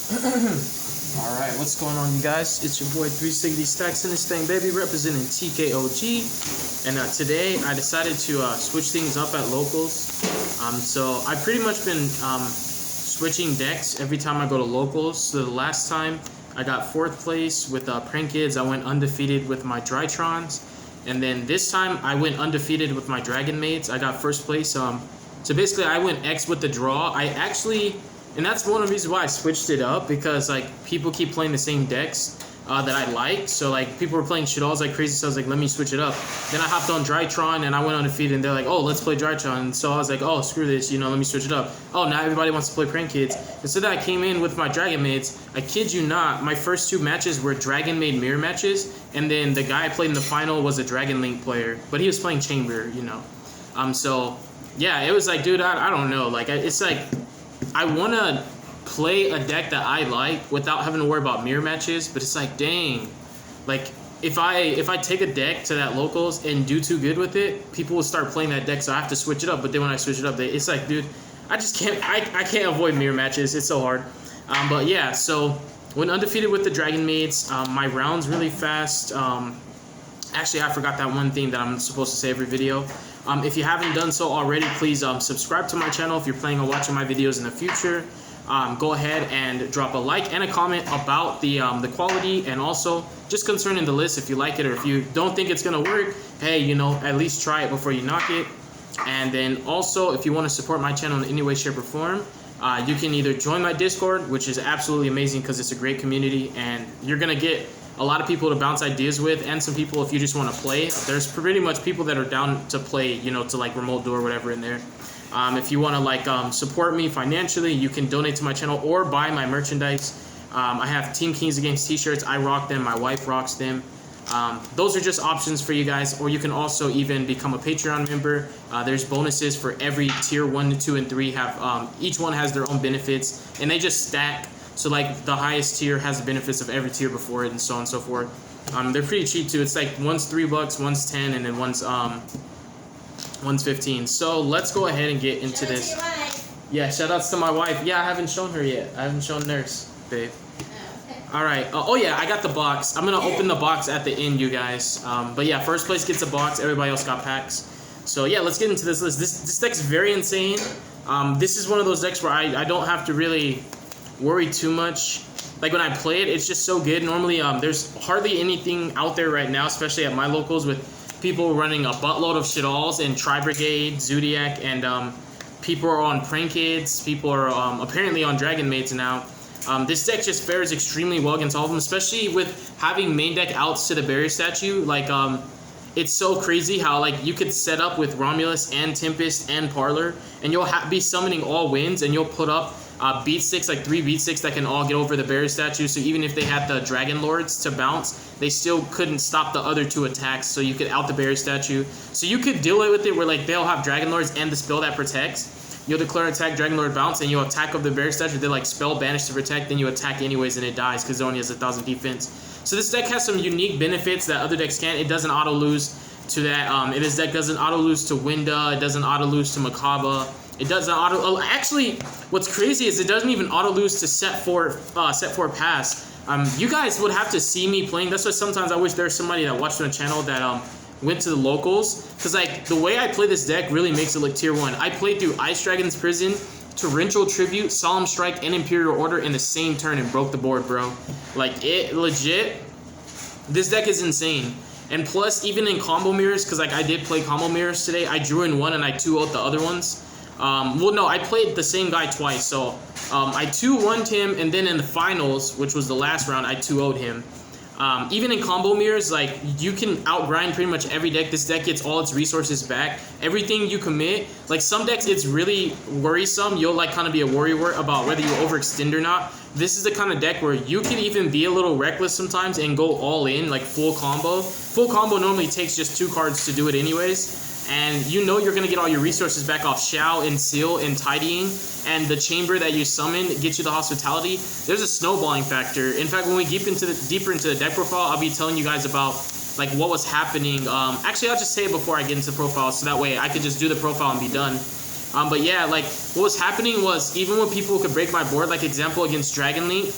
Alright, what's going on, you guys? It's your boy 360 Stacks in this thing, baby, representing TKOG. And today I decided to switch things up at locals. So I've pretty much been switching decks every time I go to locals. So the last time I got 4th place with Prank Kids, I went undefeated with my Drytrons. And then this time I went undefeated with my Dragon Maids. I got 1st place. So basically I went X with the draw. And that's one of the reasons why I switched it up, because like people keep playing the same decks that I like. So like people were playing Shadalls like crazy, so I was like, let me switch it up. Then I hopped on Drytron and I went undefeated, and they're like, oh, let's play Drytron. And so I was like, oh, screw this, let me switch it up. Oh, now everybody wants to play Prank Kids. And so then I came in with my Dragon Maids. I kid you not, my first 2 matches were Dragon Maid mirror matches, and then the guy I played in the final was a Dragon Link player, but he was playing Chamber, So yeah, it was like, dude, I don't know, like it's like I want to play a deck that I like without having to worry about mirror matches, but it's like, dang, like if I take a deck to that locals and do too good with it, people will start playing that deck, so I have to switch it up. But then when I switch it up, it's like, dude, I just can't, I can't avoid mirror matches. It's so hard. But yeah, so went undefeated with the Dragon Maids. My rounds really fast. Actually, I forgot that one thing that I'm supposed to say every video. If you haven't done so already, please subscribe to my channel if you're planning on watching my videos in the future. Go ahead and drop a like and a comment about the quality, and also just concerning the list, if you like it or if you don't think it's gonna work, hey, at least try it before you knock it. And then also, if you want to support my channel in any way, shape, or form, you can either join my Discord, which is absolutely amazing because it's a great community and you're gonna get a lot of people to bounce ideas with, and some people if you just want to play. There's pretty much people that are down to play, to like remote duel or whatever in there. If you want to support me financially, you can donate to my channel or buy my merchandise. I have Team Kings Against t-shirts. I rock them. My wife rocks them. Those are just options for you guys. Or you can also even become a Patreon member. There's bonuses for every tier 1, 2, and 3. Each one has their own benefits, and they just stack. So like the highest tier has the benefits of every tier before it, and so on and so forth. They're pretty cheap too. It's like one's $3, one's 10, and then one's 15. So let's go ahead and get into this. Yeah, shout outs to my wife. Yeah, I haven't shown her yet. I haven't shown Nurse, babe. Alright. Oh yeah, I got the box. I'm gonna open the box at the end, you guys. But yeah, 1st place gets a box. Everybody else got packs. So yeah, let's get into this list. This deck's very insane. This is one of those decks where I don't have to really worry too much. Like when I play it, it's just so good. Normally, there's hardly anything out there right now, especially at my locals, with people running a buttload of Shadalls and Tri-Brigade, Zodiac, and people are on Prank Kids. People are apparently on Dragon Maids now. This deck just fares extremely well against all of them, especially with having main deck outs to the barrier statue. Like, it's so crazy how like you could set up with Romulus and Tempest and Parlor, and you'll be summoning all wins, and you'll put up beat 6, like 3 beat 6 that can all get over the barrier statue. So even if they had the Dragon Lords to bounce, they still couldn't stop the other 2 attacks. So you could out the barrier statue. So you could deal with it where like they'll have Dragon Lords and the spell that protects. You'll declare attack, Dragon Lord bounce, and you'll attack of the barrier statue. They like spell banish to protect, then you attack anyways and it dies because it only has 1,000 defense. So this deck has some unique benefits that other decks can't. It doesn't auto lose to that. This deck doesn't auto lose to Winda. It doesn't auto lose to Makaba. It doesn't auto. Actually, what's crazy is it doesn't even auto lose to set 4 pass. You guys would have to see me playing. That's why sometimes I wish there was somebody that watched my channel that went to the locals, because like the way I play this deck really makes it look tier 1. I played through Ice Dragon's Prison, Torrential Tribute, Solemn Strike, and Imperial Order in the same turn and broke the board, bro. Like it legit. This deck is insane. And plus, even in combo mirrors, because like I did play combo mirrors today, I drew in one and I 2-0'd the other ones. Well, no, I played the same guy twice. So I 2-1'd him, and then in the finals, which was the last round, I 2-0'd him. Even in combo mirrors, like you can outgrind pretty much every deck. This deck gets all its resources back. Everything you commit, like some decks, it's really worrisome. You'll like kind of be a worry about whether you overextend or not. This is the kind of deck where you can even be a little reckless sometimes and go all in, like full combo. Full combo normally takes just 2 cards to do it anyways. And you're going to get all your resources back off Shao and Seal and Tidying, and the chamber that you summon gets you the hospitality. There's a snowballing factor. In fact, when we deeper into the deck profile, I'll be telling you guys about like what was happening. Actually, I'll just say it before I get into the profile, so that way I could just do the profile and be done. But yeah, like what was happening was even when people could break my board, like example against Dragon Link,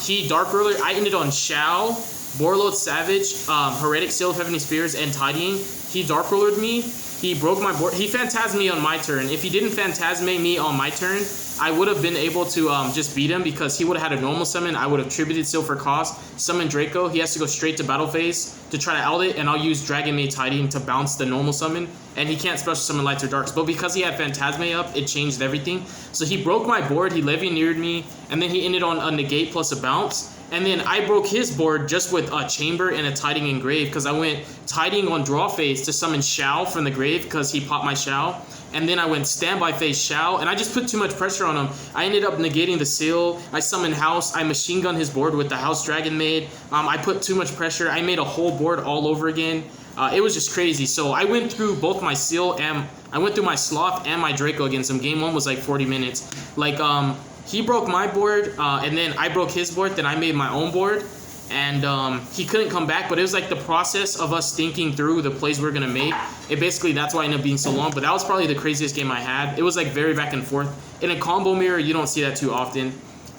he Dark Ruler. I ended on Shao, Borreload Savage, Heretic Seal of Heavenly Spears, and Tidying. He Dark Rulered me. He broke my board. He Phantasmed me on my turn. If he didn't Phantasmate me on my turn, I would have been able to just beat him because he would have had a normal summon. I would have tributed Seal for cost, summon Draco. He has to go straight to battle phase to try to out it, and I'll use Dragon Maid Tidying to bounce the normal summon. And he can't special summon Lights or Darks. But because he had Phantasme up, it changed everything. So he broke my board. He Levianeered me, and then he ended on a negate plus a bounce. And then I broke his board just with a Chamber and a Tidying in Grave because I went Tidying on draw phase to summon Shao from the grave because he popped my Shao. And then I went standby phase Shao, and I just put too much pressure on him. I ended up negating the seal. I summoned House. I machine gun his board with the House Dragon Maid. I put too much pressure. I made a whole board all over again. It was just crazy. So I went through both my seal and I went through my Sloth and my Draco against him. Game 1 was like 40 minutes. Like, he broke my board, and then I broke his board. Then I made my own board, and he couldn't come back. But it was like the process of us thinking through the plays we're gonna make. It basically, that's why it ended up being so long. But that was probably the craziest game I had. It was like very back and forth. In a combo mirror, you don't see that too often.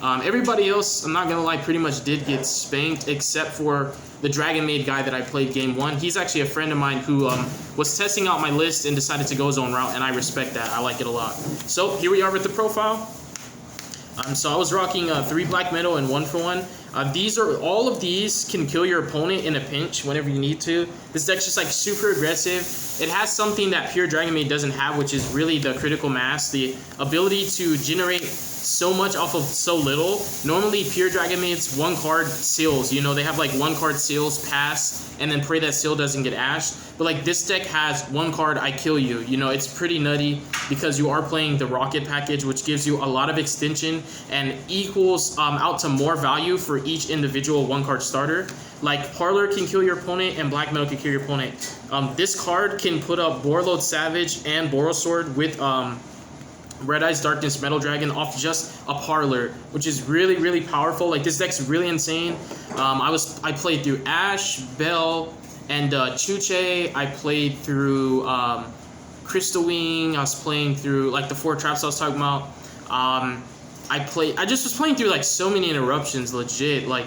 Everybody else, I'm not gonna lie, pretty much did get spanked except for the Dragon Maid guy that I played game 1. He's actually a friend of mine who was testing out my list and decided to go his own route, and I respect that. I like it a lot. So here we are with the profile. So I was rocking 3 black metal and 1 for 1. All of these can kill your opponent in a pinch whenever you need to. This deck's just like super aggressive. It has something that pure Dragon Maid doesn't have, which is really the critical mass, the ability to generate so much off of so little. Normally pure Dragon Maids 1 card seals, you know, they have like 1 card seals, pass, and then pray that seal doesn't get ashed. But like this deck has 1 card I kill you. You know, it's pretty nutty because you are playing the rocket package, which gives you a lot of extension and equals out to more value for each individual 1 card starter. Like Parlor can kill your opponent and Black Metal can kill your opponent. This card can put up Borreload Savage and Borosword with Red Eyes Darkness Metal Dragon off just a Parlor, which is really, really powerful. Like this deck's really insane. I played through Ash, Bell, and Chuche. I played through Crystal Wing. I was playing through like the 4 traps I was talking about. I just was playing through like so many interruptions, legit. Like,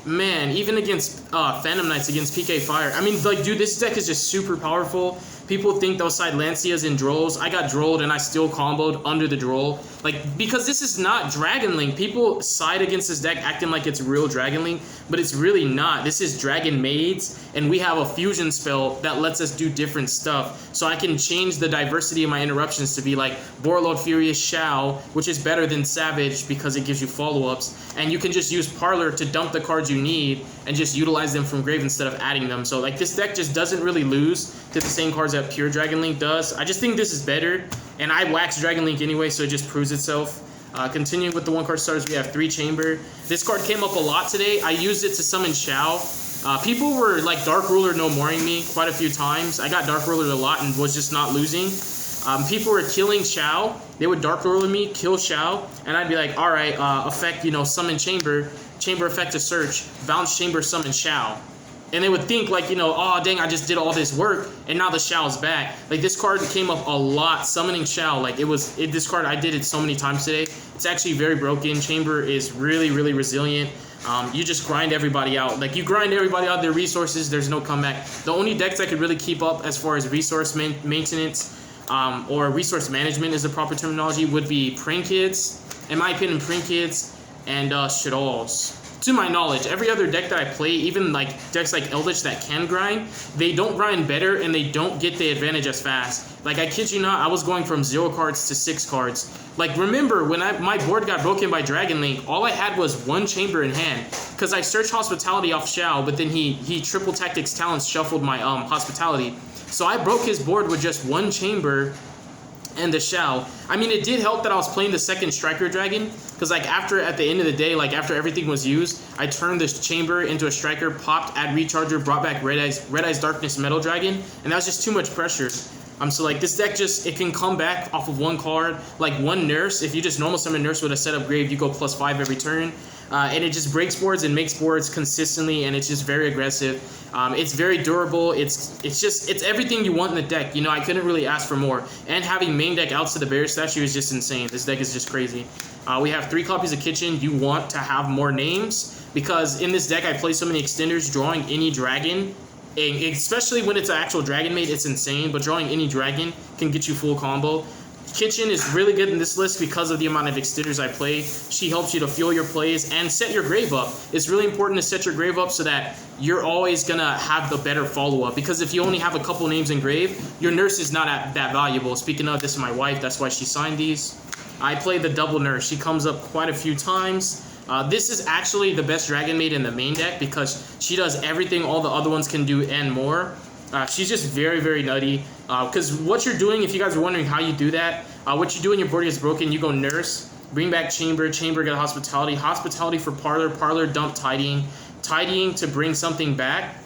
man, even against Phantom Knights, against PK Fire. I mean, like, dude, this deck is just super powerful. People think they'll side Lancias and Drolls. I got Drolled and I still comboed under the Droll. Like, because this is not Dragon Link. People side against this deck acting like it's real Dragon Link, but it's really not. This is Dragon Maids, and we have a fusion spell that lets us do different stuff. So I can change the diversity of my interruptions to be like Borreload Furious Shao, which is better than Savage because it gives you follow-ups. And you can just use Parlor to dump the cards you need and just utilize them from grave instead of adding them. So like this deck just doesn't really lose to the same cards that pure Dragon Link does. I just think this is better, and I wax Dragon Link anyway, so it just proves itself. Continuing with the 1 card starters, we have 3 Chamber. This card came up a lot today. I used it to summon Shao. People were like Dark Ruler no moreing me quite a few times. I got Dark Ruler a lot and was just not losing. People were killing Shao. They would Dark Ruler me, kill Shao, and I'd be like, all right, effect, you know, summon Chamber effect to search, bounce Chamber, summon Shao. And they would think like, you know, oh dang, I just did all this work and now the Shao's back. Like this card came up a lot, summoning Shao. Like this card, I did it so many times today. It's actually very broken. Chamber is really, really resilient. You just grind everybody out. Like you grind everybody out their resources, there's no comeback. The only decks that could really keep up as far as resource maintenance or resource management is the proper terminology would be Prank Kids. In my opinion, Prank Kids and Shaddolls. To my knowledge, every other deck that I play, even like decks like Eldritch that can grind, they don't grind better and they don't get the advantage as fast. Like I kid you not, I was going from 0 cards to 6 cards. Like remember when my board got broken by Dragon Link, all I had was 1 Chamber in hand. Because I searched Hospitality off Shao, but then he triple tactics talents shuffled my Hospitality. So I broke his board with just 1 Chamber and the Shao. I mean, it did help that I was playing the 2nd Striker Dragon, because like at the end of the day, like after everything was used, I turned this Chamber into a Striker, popped, add Recharger, brought back Red Eyes Darkness Metal Dragon, and that was just too much pressure. So like this deck it can come back off of 1 card, like 1 Nurse. If you just normal summon Nurse with a setup grave, you go +5 every turn. and it just breaks boards and makes boards consistently, and it's just very aggressive. It's very durable. It's everything you want in the deck. You know, I couldn't really ask for more. And having main deck outs to the barrier statue is just insane. This deck is just crazy. We have 3 copies of Kitchen. You want to have more names because in this deck I play so many extenders. Drawing any dragon, especially when it's an actual dragon maid, it's insane. But drawing any dragon can get you full combo. Kitchen is really good in this list because of the amount of extenders I play. She helps you to fuel your plays and set your grave up. It's really important to set your grave up so that you're always going to have the better follow-up. Because if you only have a couple names in grave, your nurse is not that valuable. Speaking of, this is my wife. That's why she signed these. I play the double nurse. She comes up quite a few times. This is actually the best dragon maid in the main deck because she does everything all the other ones can do and more. She's just very, very nutty. Because what you're doing, if you guys are wondering how you do that, what you do when your board gets broken, you go nurse, bring back chamber, get hospitality, hospitality for parlor, dump tidying to bring something back.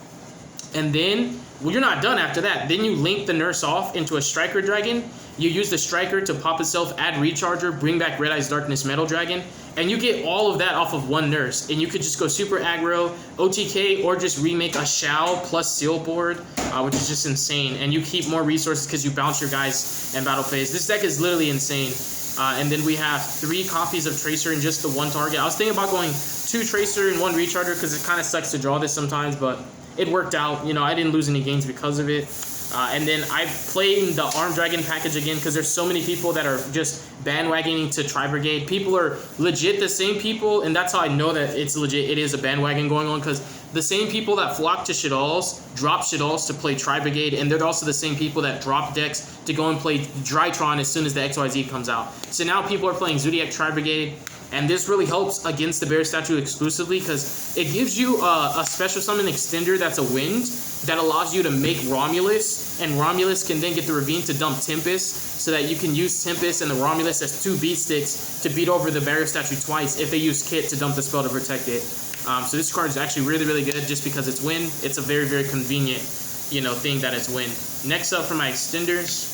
And then, well, you're not done after that. Then you link the nurse off into a striker dragon. You use the striker to pop itself, add recharger, bring back Red Eyes Darkness Metal Dragon, and you get all of that off of one nurse. And you could just go super aggro, OTK, or just remake a Shao plus seal board, which is just insane. And you keep more resources because you bounce your guys in battle phase. This deck is literally insane. And then we have 3 copies of Tracer and just the 1 target. I was thinking about going 2 Tracer and 1 recharger because it kind of sucks to draw this sometimes, but it worked out. You know, I didn't lose any games because of it. And then I played the Armed Dragon package again because there's so many people that are just bandwagoning to Tri-Brigade. People are legit the same people, and that's how I know that it's legit. It is a bandwagon going on because the same people that flock to Shaddolls drop Shaddolls to play Tri-Brigade, and they're also the same people that drop decks to go and play Drytron as soon as the XYZ comes out. So now people are playing Zodiac Tri-Brigade, and this really helps against the Bear Statue exclusively because it gives you a special summon extender that's a wind that allows you to make Romulus, and Romulus can then get the Ravine to dump Tempest so that you can use Tempest and the Romulus as 2 beat sticks to beat over the Barrier Statue twice if they use Kit to dump the spell to protect it. So this card is actually really, really good just because it's wind. It's a very, very convenient, you know, thing that it's wind. Next up for my extenders,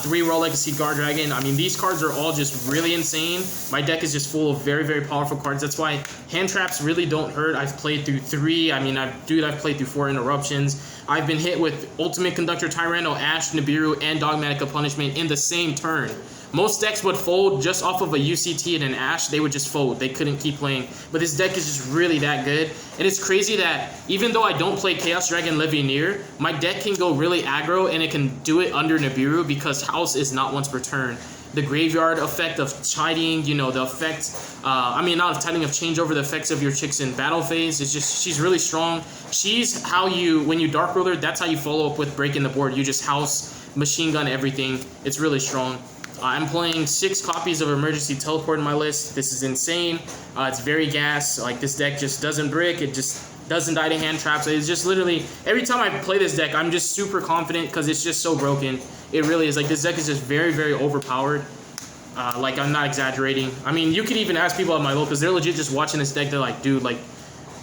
3 Royal Legacy Guard Dragon. I mean, these cards are all just really insane. My deck is just full of very, very powerful cards. That's why hand traps really don't hurt. I've played through 3. I mean, I've played through 4 interruptions. I've been hit with Ultimate Conductor Tyranno, Ash, Nibiru, and Dogmatic Punishment in the same turn. Most decks would fold just off of a UCT and an Ash. They would just fold. They couldn't keep playing. But this deck is just really that good. And it's crazy that even though I don't play Chaos Dragon Levianeer, my deck can go really aggro and it can do it under Nibiru because House is not once per turn. The graveyard effect of tidying, you know, the effect, not of tidying, of changeover, the effects of your chicks in battle phase. It's just, she's really strong. She's how you, when you Dark Ruler, that's how you follow up with breaking the board. You just House, machine gun everything. It's really strong. I'm playing 6 copies of Emergency Teleport in my list. This is insane. It's very gas. Like, this deck just doesn't brick. It just doesn't die to hand traps. It's just literally, every time I play this deck, I'm just super confident because it's just so broken. It really is. Like, this deck is just very, very overpowered. Like, I'm not exaggerating. I mean, you could even ask people at my local because they're legit just watching this deck. They're like, dude, like,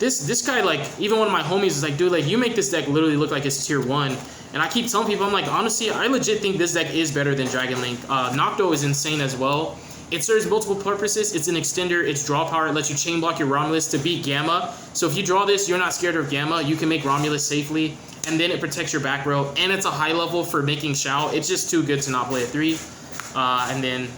this guy, like, even one of my homies is like, dude, like, you make this deck literally look like it's tier 1. And I keep telling people, I'm like, honestly, I legit think this deck is better than Dragon Link. Nocto is insane as well. It serves multiple purposes. It's an extender. It's draw power. It lets you chain block your Romulus to beat Gamma. So if you draw this, you're not scared of Gamma. You can make Romulus safely. And then it protects your back row. And it's a high level for making Shao. It's just too good to not play at 3. And then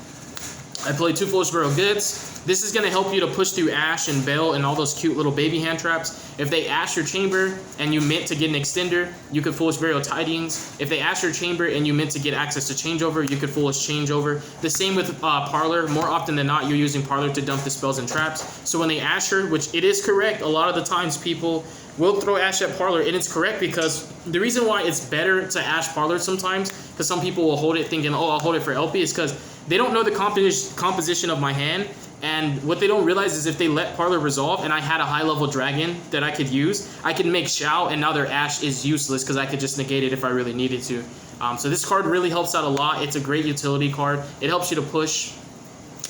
I play 2 Foolish Burial Goods. This is going to help you to push through Ash and Bell and all those cute little baby hand traps. If they Ash your chamber and you mint to get an extender, you could Foolish Burial Tidings. If they Ash your chamber and you mint to get access to changeover, you could Foolish Changeover. The same with Parlor. More often than not, you're using Parlor to dump the spells and traps. So when they Ash her, which it is correct, a lot of the times people will throw Ash at Parlor, and it's correct because the reason why it's better to Ash Parlor sometimes, because some people will hold it thinking, oh, I'll hold it for LP, is because they don't know the composition of my hand. And what they don't realize is if they let Parlor resolve and I had a high-level dragon that I could use, I could make Shao, and now their Ash is useless because I could just negate it if I really needed to. So this card really helps out a lot. It's a great utility card. It helps you to push.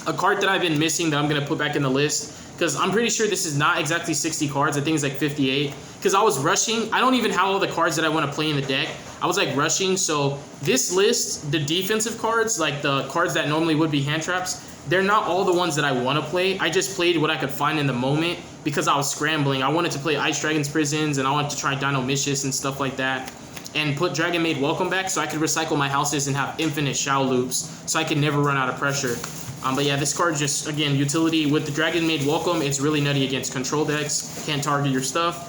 A card that I've been missing that I'm going to put back in the list, because I'm pretty sure this is not exactly 60 cards. I think it's like 58. Because I was rushing. I don't even have all the cards that I want to play in the deck. I was like rushing. So this list, the defensive cards, like the cards that normally would be hand traps, they're not all the ones that I want to play. I just played what I could find in the moment because I was scrambling. I wanted to play Ice Dragon's Prisons, and I wanted to try Dino Mishis and stuff like that, and put Dragon Maid Welcome back so I could recycle my houses and have infinite Shao loops so I could never run out of pressure. But yeah, this card just, again, utility. With the Dragon Maid Welcome, it's really nutty against control decks. Can't target your stuff.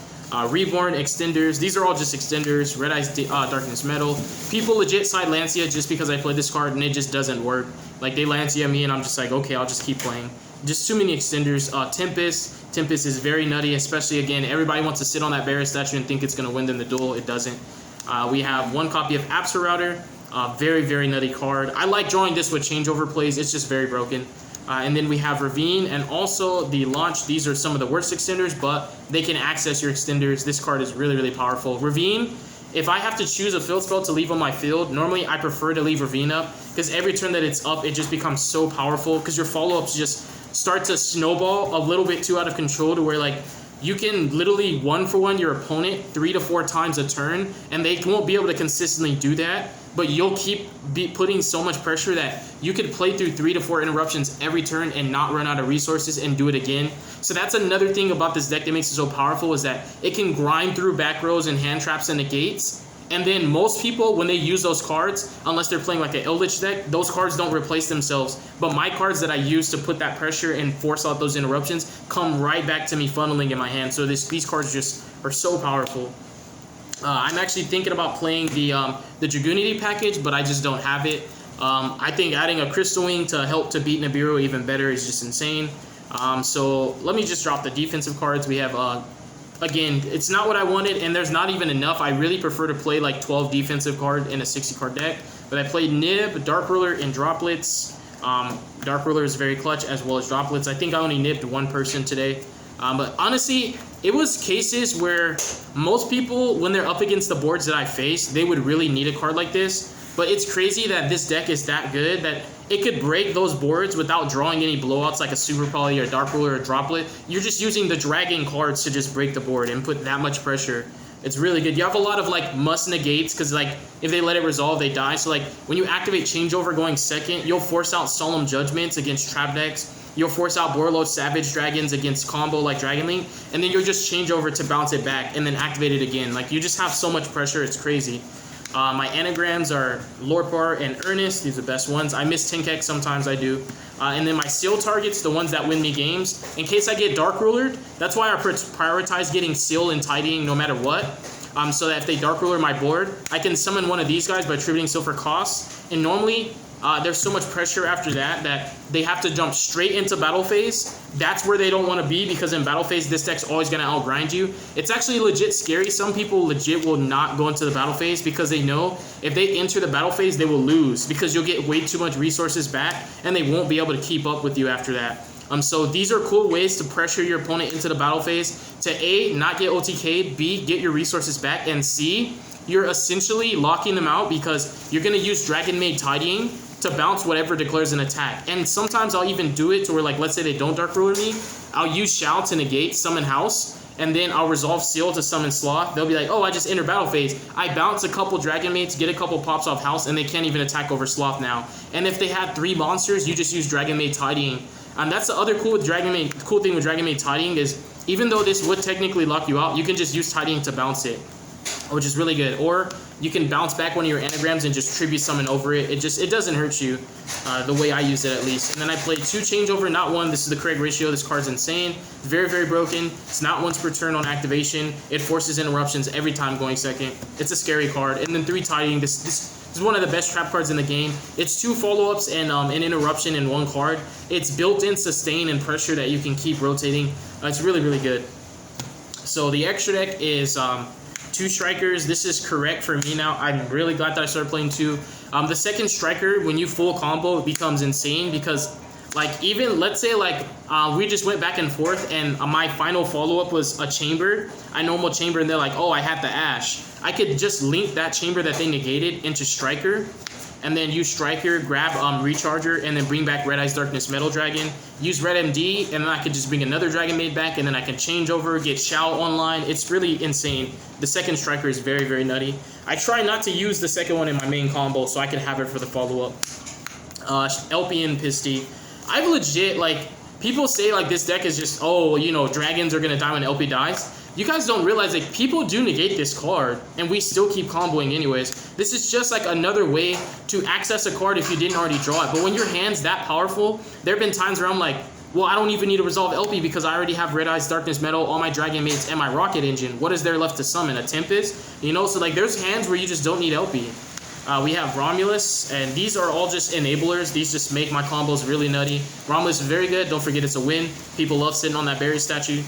Reborn, extenders. These are all just extenders. Red Eyes, Darkness Metal. People legit side Lancia just because I played this card and it just doesn't work. Like, they Lancia me and I'm just like, okay, I'll just keep playing. Just too many extenders. Tempest. Tempest is very nutty, especially, again, everybody wants to sit on that Barrier Statue and think it's going to win them the duel. It doesn't. We have one copy of Apsa Router. Very, very nutty card. I like drawing this with changeover plays. It's just very broken. And then we have Ravine and also the Launch. These are some of the worst extenders, but they can access your extenders. This card is really, really powerful. Ravine, if I have to choose a field spell to leave on my field, normally I prefer to leave Ravine up because every turn that it's up, it just becomes so powerful because your follow-ups just start to snowball a little bit too out of control to where, like, you can literally 1-for-1 your opponent 3 to 4 times a turn, and they won't be able to consistently do that. But you'll keep putting so much pressure that you could play through 3 to 4 interruptions every turn and not run out of resources and do it again. So that's another thing about this deck that makes it so powerful, is that it can grind through back rows and hand traps and negates. And then most people, when they use those cards, unless they're playing like an Eldritch deck, those cards don't replace themselves. But my cards that I use to put that pressure and force out those interruptions come right back to me funneling in my hand. So these cards just are so powerful. I'm actually thinking about playing the Dragoonity package, but I just don't have it. I think adding a Crystal Wing to help to beat Nibiru even better is just insane. So let me just drop the defensive cards. We have, again, it's not what I wanted, and there's not even enough. I really prefer to play like 12 defensive cards in a 60 card deck. But I played Nib, Dark Ruler, and Droplets. Dark Ruler is very clutch, as well as Droplets. I think I only nibbed one person today. But honestly, it was cases where most people, when they're up against the boards that I face, they would really need a card like this. But it's crazy that this deck is that good that it could break those boards without drawing any blowouts like a Super Poly or Dark Ruler or Droplet. You're just using the dragon cards to just break the board and put that much pressure. It's really good. You have a lot of like must negates because like if they let it resolve, they die. So like when you activate Changeover going second, you'll force out Solemn Judgments against trap decks. You'll force out Borload Savage Dragons against combo like Dragon Link, and then you'll just change over to bounce it back and then activate it again. Like, you just have so much pressure, it's crazy. My anagrams are Lorpar and Earnest. These are the best ones. I miss Tinkek sometimes, I do. And then my seal targets, the ones that win me games. In case I get Dark Rulered, that's why I prioritize getting seal and tidying no matter what. So that if they Dark Ruler my board, I can summon one of these guys by attributing seal for costs. And normally, there's so much pressure after that they have to jump straight into battle phase. That's where they don't want to be, because in battle phase, this deck's always going to outgrind you. It's actually legit scary. Some people legit will not go into the battle phase because they know if they enter the battle phase, they will lose because you'll get way too much resources back and they won't be able to keep up with you after that. So these are cool ways to pressure your opponent into the battle phase to A, not get OTK'd, B, get your resources back, and C, you're essentially locking them out because you're going to use Dragon Maid Tidying to bounce whatever declares an attack. And sometimes I'll even do it to where, like, let's say they don't Dark Ruler me, I'll use Shao to negate Summon House, and then I'll resolve Seal to summon Sloth. They'll be like, oh, I just entered battle phase. I bounce a couple Dragon Maids, get a couple pops off House, and they can't even attack over Sloth now. And if they had 3 monsters, you just use Dragon Maid Tidying. And that's the other cool thing with Dragon Maid Tidying is, even though this would technically lock you out, you can just use Tidying to bounce it, which is really good. Or you can bounce back one of your anagrams and just tribute summon over it. It doesn't hurt you, the way I use it at least. And then I played 2 changeover, not 1. This is the Craig ratio. This card's insane. Very, very broken. It's not once per turn on activation. It forces interruptions every time going second. It's a scary card. And then 3 tidying. This is one of the best trap cards in the game. It's 2 follow-ups and an interruption in 1 card. It's built-in sustain and pressure that you can keep rotating. It's really, really good. So the extra deck is 2 strikers. This is correct for me now. I'm really glad that I started playing 2. The second striker, when you full combo, it becomes insane because, like, even let's say like we just went back and forth and my final follow-up was a chamber, a normal chamber, and they're like, oh, I had the Ash. I could just link that chamber that they negated into striker, and then use striker, grab recharger, and then bring back Red Eyes Darkness Metal Dragon. Use Red MD, and then I could just bring another Dragon Maid back, and then I can change over, get Shao online. It's really insane. The second striker is very, very nutty. I try not to use the second one in my main combo so I can have it for the follow-up. Elpian Pisty. I've legit, like, people say, like, this deck is just, oh, you know, dragons are going to die when LP dies. You guys don't realize, like, people do negate this card, and we still keep comboing anyways. This is just, like, another way to access a card if you didn't already draw it. But when your hand's that powerful, there have been times where I'm like, well, I don't even need to resolve LP because I already have Red Eyes, Darkness Metal, all my Dragon Maids, and my Rocket Engine. What is there left to summon? A Tempest? You know, so, like, there's hands where you just don't need LP. We have Romulus, and these are all just enablers. These just make my combos really nutty. Romulus is very good. Don't forget it's a win. People love sitting on that berry statue.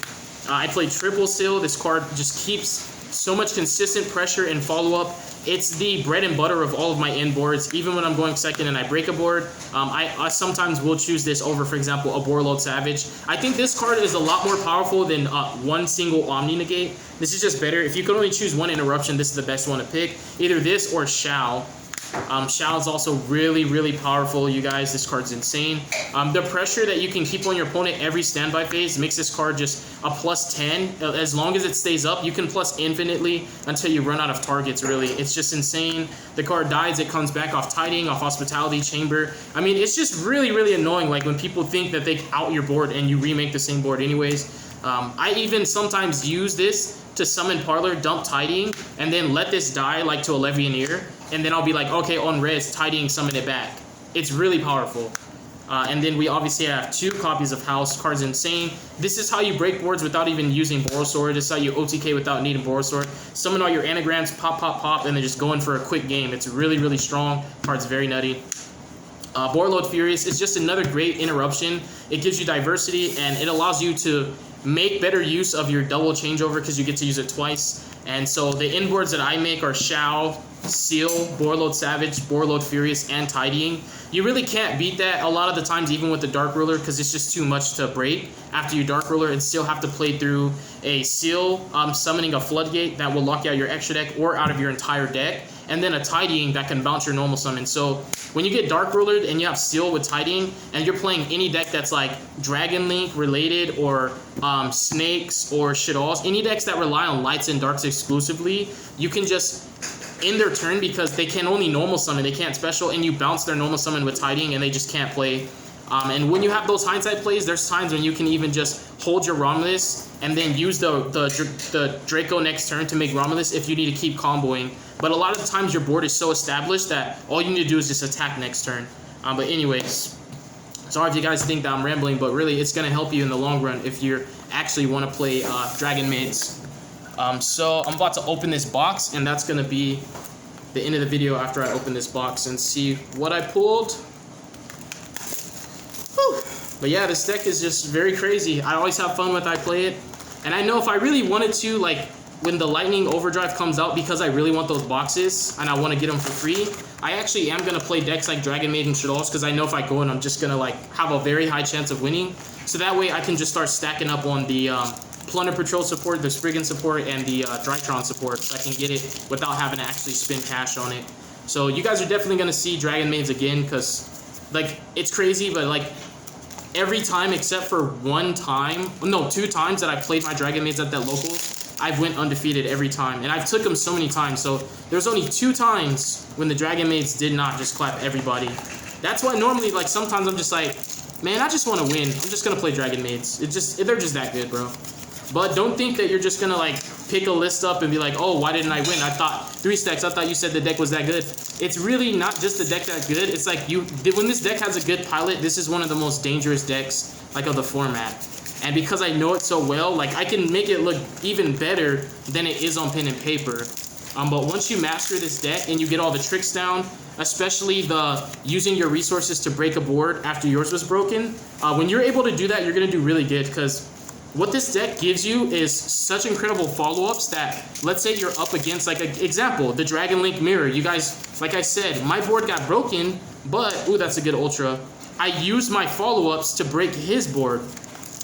I play Triple Seal. This card just keeps so much consistent pressure and follow-up. It's the bread and butter of all of my end boards. Even when I'm going second and I break a board, I sometimes will choose this over, for example, a Borreload Savage. I think this card is a lot more powerful than one single Omni Negate. This is just better. If you can only choose one interruption, this is the best one to pick. Either this or Shao. Shao is also really, really powerful, you guys. This card's insane. The pressure that you can keep on your opponent every standby phase makes this card just a plus 10. As long as it stays up, you can plus infinitely until you run out of targets, really. It's just insane. The card dies, it comes back off Tiding, off Hospitality, Chamber. I mean, it's just really, really annoying, like, when people think that they out your board and you remake the same board anyways. I even sometimes use this to summon Parlor, dump Tiding, and then let this die, like, to a Levianeer. And then I'll be like, okay, on res, Tiding, summon it back. It's really powerful. And then we obviously have 2 copies of House. Card's insane. This is how you break boards without even using Borosaur. This is how you OTK without needing Borosaur. Summon all your anagrams, pop, pop, pop, and then just go in for a quick game. It's really, really strong. Card's very nutty. Borreload Furious is just another great interruption. It gives you diversity, and it allows you to make better use of your double changeover because you get to use it twice. And so the inboards that I make are Shao, Seal, Borreload Savage, Borreload Furious, and Tidying. You really can't beat that a lot of the times, even with the Dark Ruler, because it's just too much to break after you Dark Ruler and still have to play through a Seal, summoning a Floodgate that will lock out your extra deck or out of your entire deck, and then a Tidying that can bounce your normal summon. So when you get Dark Rulered and you have Seal with Tidying, and you're playing any deck that's like Dragon Link related or Snakes or Shadalls, any decks that rely on Lights and Darks exclusively, you can just end their turn because they can only normal summon, they can't special, and you bounce their normal summon with Tidying and they just can't play. And when you have those hindsight plays, there's times when you can even just hold your Romulus and then use the Draco next turn to make Romulus if you need to keep comboing. But a lot of the times your board is so established that all you need to do is just attack next turn. But anyways, sorry if you guys think that I'm rambling, but really it's going to help you in the long run if you actually want to play Dragon Maids. So I'm about to open this box, and that's going to be the end of the video after I open this box and see what I pulled. Whew. But yeah, this deck is just very crazy. I always have fun when I play it. And I know if I really wanted to, like, when the Lightning Overdrive comes out, because I really want those boxes and I want to get them for free, I actually am going to play decks like Dragon Maid and Shadalls, because I know if I go in, I'm just going to, like, have a very high chance of winning. So that way I can just start stacking up on the Plunder Patrol support, the Spriggan support, and the Drytron support, so I can get it without having to actually spend cash on it. So you guys are definitely going to see Dragon Maids again, because, like, it's crazy, but, like, every time except for 2 times that I played my Dragon Maids at that local, I've went undefeated every time. And I've took them so many times, so there's only 2 times when the Dragon Maids did not just clap everybody. That's why normally, like, sometimes I'm just like, man, I just want to win. I'm just going to play Dragon Maids. They're just that good, bro. But don't think that you're just going to, like, pick a list up and be like, oh, why didn't I win? I thought 3 stacks. I thought you said the deck was that good. It's really not just the deck that good. It's like when this deck has a good pilot, this is one of the most dangerous decks, like, of the format. And because I know it so well, like, I can make it look even better than it is on pen and paper. But once you master this deck and you get all the tricks down, especially the using your resources to break a board after yours was broken, when you're able to do that, you're going to do really good, because what this deck gives you is such incredible follow-ups that, let's say you're up against, like, an example, the Dragon Link Mirror. You guys, like I said, my board got broken, but, ooh, that's a good Ultra. I used my follow-ups to break his board.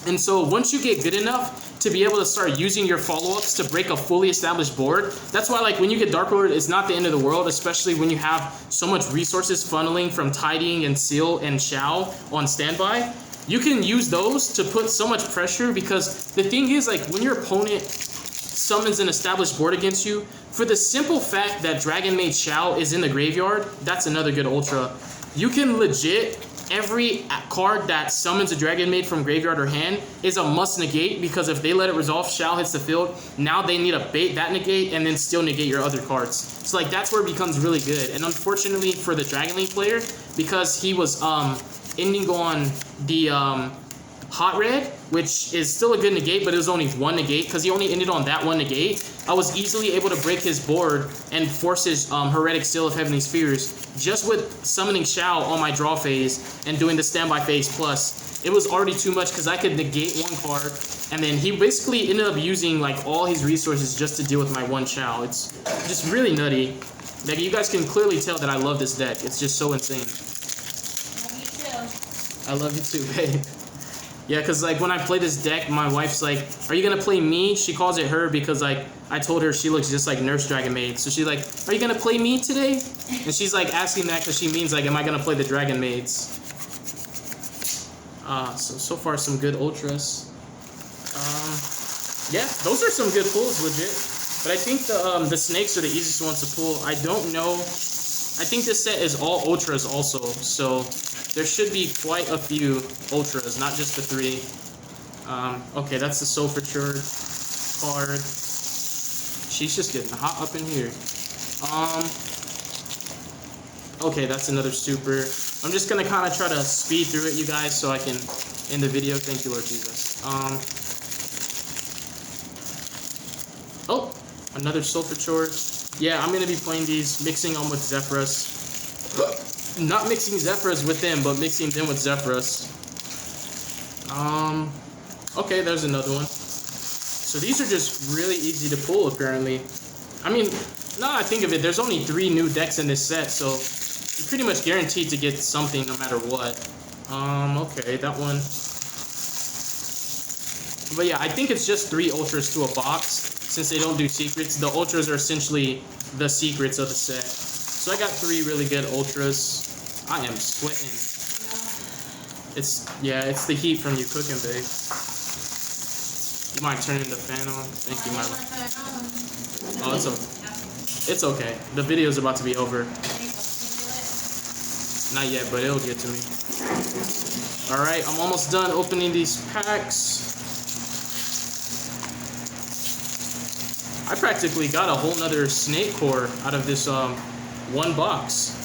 And so once you get good enough to be able to start using your follow-ups to break a fully established board, that's why, like, when you get Dark Lord, it's not the end of the world, especially when you have so much resources funneling from Tidying and Seal and Shao on standby. You can use those to put so much pressure, because the thing is, like, when your opponent summons an established board against you, for the simple fact that Dragon Maid Shao is in the graveyard, that's another good Ultra. You can legit every card that summons a Dragon Maid from graveyard or hand is a must negate, because if they let it resolve, Shao hits the field, now they need to bait that negate and then still negate your other cards. So like that's where it becomes really good. And unfortunately for the Dragon Link player, because he was ending on the Hot Red, which is still a good negate, but it was only one negate because he only ended on that one negate. I was easily able to break his board and force his Heretic Seal of Heavenly Spheres just with summoning Shao on my draw phase and doing the standby phase plus. It was already too much because I could negate one card, and then he basically ended up using like all his resources just to deal with my one Shao. It's just really nutty. Like, you guys can clearly tell that I love this deck. It's just so insane. Love you too. I love you too, babe. Yeah, because like when I play this deck, my wife's like, are you going to play me? She calls it her because like I told her she looks just like Nurse Dragon Maid. So she's like, are you going to play me today? And she's like asking that because she means like, am I going to play the Dragon Maids? So far some good Ultras. Yeah, those are some good pulls, legit. But I think the snakes are the easiest ones to pull. I don't know. I think this set is all Ultras also, so there should be quite a few Ultras, not just the 3. Okay, that's the Sulfur Charge card. She's just getting hot up in here. Okay, that's another super. I'm just gonna kind of try to speed through it, you guys, so I can end the video. Thank you, Lord Jesus. Oh, another Sulfur Charge. Yeah, I'm gonna be playing these, mixing them with Zephyros. Not mixing Zephyros with them, but mixing them with Zephyros. Okay, there's another one. So these are just really easy to pull, apparently. I mean, now that I think of it, there's only 3 new decks in this set, so you're pretty much guaranteed to get something no matter what. Okay, that one. But yeah, I think it's just 3 Ultras to a box. Since they don't do secrets, the Ultras are essentially the secrets of the set. So I got 3 really good Ultras. I am sweating. It's the heat from you cooking, babe. You mind turning the fan on? Thank you, my love. Oh, it's okay. It's okay. The video's about to be over. Not yet, but it'll get to me. Alright, I'm almost done opening these packs. I practically got a whole nother snake core out of this one box.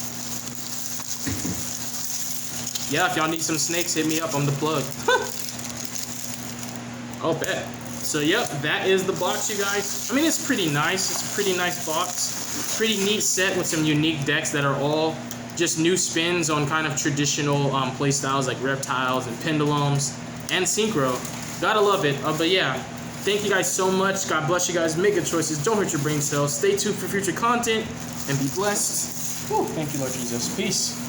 Yeah, if y'all need some snakes, hit me up. I'm the plug. Oh, bet. So, yep, that is the box, you guys. I mean, it's pretty nice. It's a pretty nice box. Pretty neat set with some unique decks that are all just new spins on kind of traditional playstyles like reptiles and pendulums and synchro. Gotta love it. But yeah. Thank you guys so much. God bless you guys. Make good choices. Don't hurt your brain cells. Stay tuned for future content and be blessed. Whew, thank you, Lord Jesus. Peace.